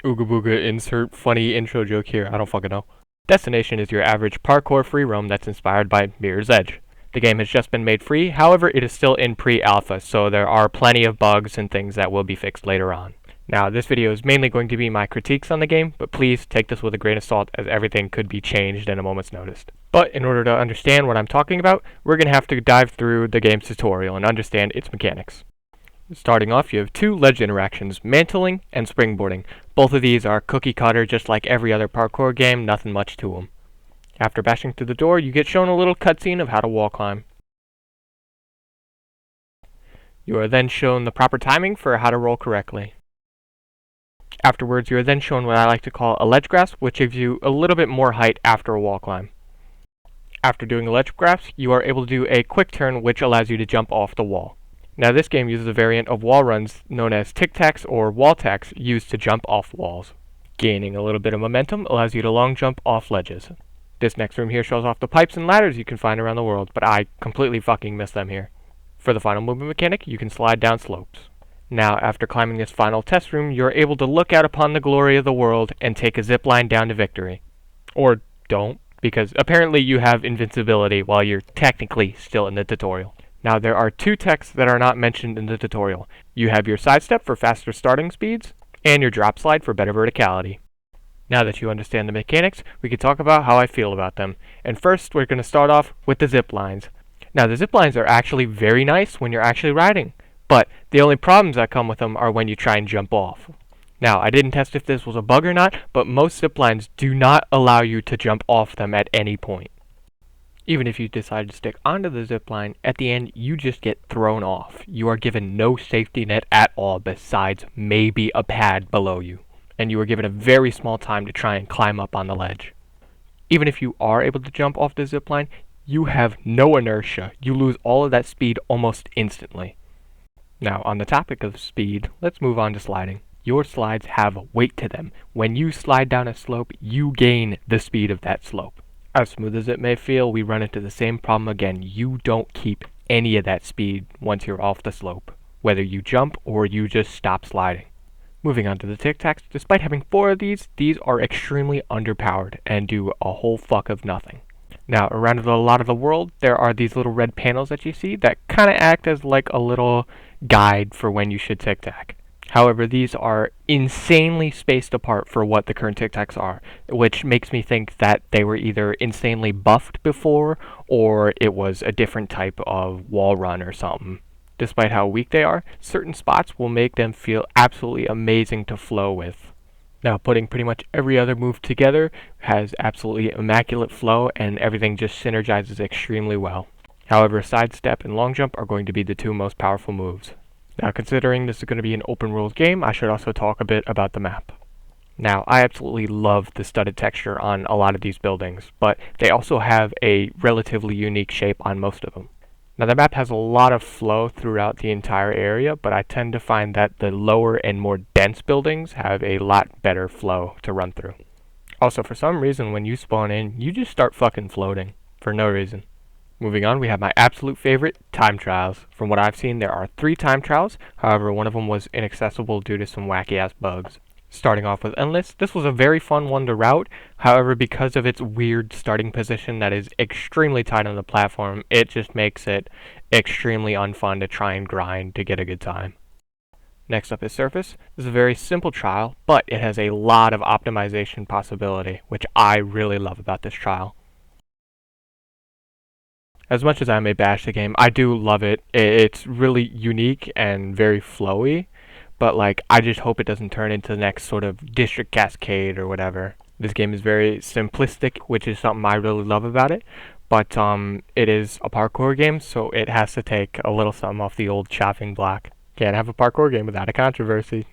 Ooga booga, insert funny intro joke here, I don't fucking know. Destination is your average parkour free roam that's inspired by Mirror's Edge. The game has just been made free, however it is still in pre-alpha, so there are plenty of bugs and things that will be fixed later on. Now this video is mainly going to be my critiques on the game, but please take this with a grain of salt as everything could be changed in a moment's notice. But in order to understand what I'm talking about, we're going to have to dive through the game's tutorial and understand its mechanics. Starting off, you have two ledge interactions, mantling and springboarding. Both of these are cookie cutter just like every other parkour game, nothing much to them. After bashing through the door, you get shown a little cutscene of how to wall climb. You are then shown the proper timing for how to roll correctly. Afterwards, you are then shown what I like to call a ledge grasp, which gives you a little bit more height after a wall climb. After doing a ledge grasp, you are able to do a quick turn, which allows you to jump off the wall. Now this game uses a variant of wall runs known as tic-tacs or wall tacs used to jump off walls. Gaining a little bit of momentum allows you to long jump off ledges. This next room here shows off the pipes and ladders you can find around the world, but I completely fucking miss them here. For the final movement mechanic, you can slide down slopes. Now, after climbing this final test room, you're able to look out upon the glory of the world and take a zip line down to victory. Or don't, because apparently you have invincibility while you're technically still in the tutorial. Now there are two techs that are not mentioned in the tutorial. You have your sidestep for faster starting speeds, and your drop slide for better verticality. Now that you understand the mechanics, we can talk about how I feel about them. And first, we're going to start off with the zip lines. Now the zip lines are actually very nice when you're actually riding, but the only problems that come with them are when you try and jump off. Now, I didn't test if this was a bug or not, but most zip lines do not allow you to jump off them at any point. Even if you decide to stick onto the zip line, at the end you just get thrown off. You are given no safety net at all besides maybe a pad below you, and you are given a very small time to try and climb up on the ledge. Even if you are able to jump off the zip line, you have no inertia. You lose all of that speed almost instantly. Now, on the topic of speed, let's move on to sliding. Your slides have weight to them. When you slide down a slope, you gain the speed of that slope. As smooth as it may feel, we run into the same problem again. You don't keep any of that speed once you're off the slope, whether you jump or you just stop sliding. Moving on to the tic-tacs, despite having 4 of these are extremely underpowered and do a whole fuck of nothing. Now, around a lot of the world, there are these little red panels that you see that kind of act as like a little guide for when you should tic-tac. However, these are insanely spaced apart for what the current tic-tacs are, which makes me think that they were either insanely buffed before, or it was a different type of wall run or something. Despite how weak they are, certain spots will make them feel absolutely amazing to flow with. Now, putting pretty much every other move together has absolutely immaculate flow, and everything just synergizes extremely well. However, sidestep and long jump are going to be the two most powerful moves. Now, considering this is going to be an open world game, I should also talk a bit about the map. Now, I absolutely love the studded texture on a lot of these buildings, but they also have a relatively unique shape on most of them. Now, the map has a lot of flow throughout the entire area, but I tend to find that the lower and more dense buildings have a lot better flow to run through. Also, for some reason, when you spawn in, you just start fucking floating, for no reason. Moving on, we have my absolute favorite, time trials. From what I've seen, there are 3 time trials, however one of them was inaccessible due to some wacky ass bugs. Starting off with Endless, this was a very fun one to route, however because of its weird starting position that is extremely tight on the platform, it just makes it extremely unfun to try and grind to get a good time. Next up is Surface. This is a very simple trial, but it has a lot of optimization possibility, which I really love about this trial. As much as I may bash the game, I do love it. It's really unique and very flowy, but I just hope it doesn't turn into the next sort of District Cascade or whatever. This game is very simplistic, which is something I really love about it, but it is a parkour game, so it has to take a little something off the old chopping block. Can't have a parkour game without a controversy.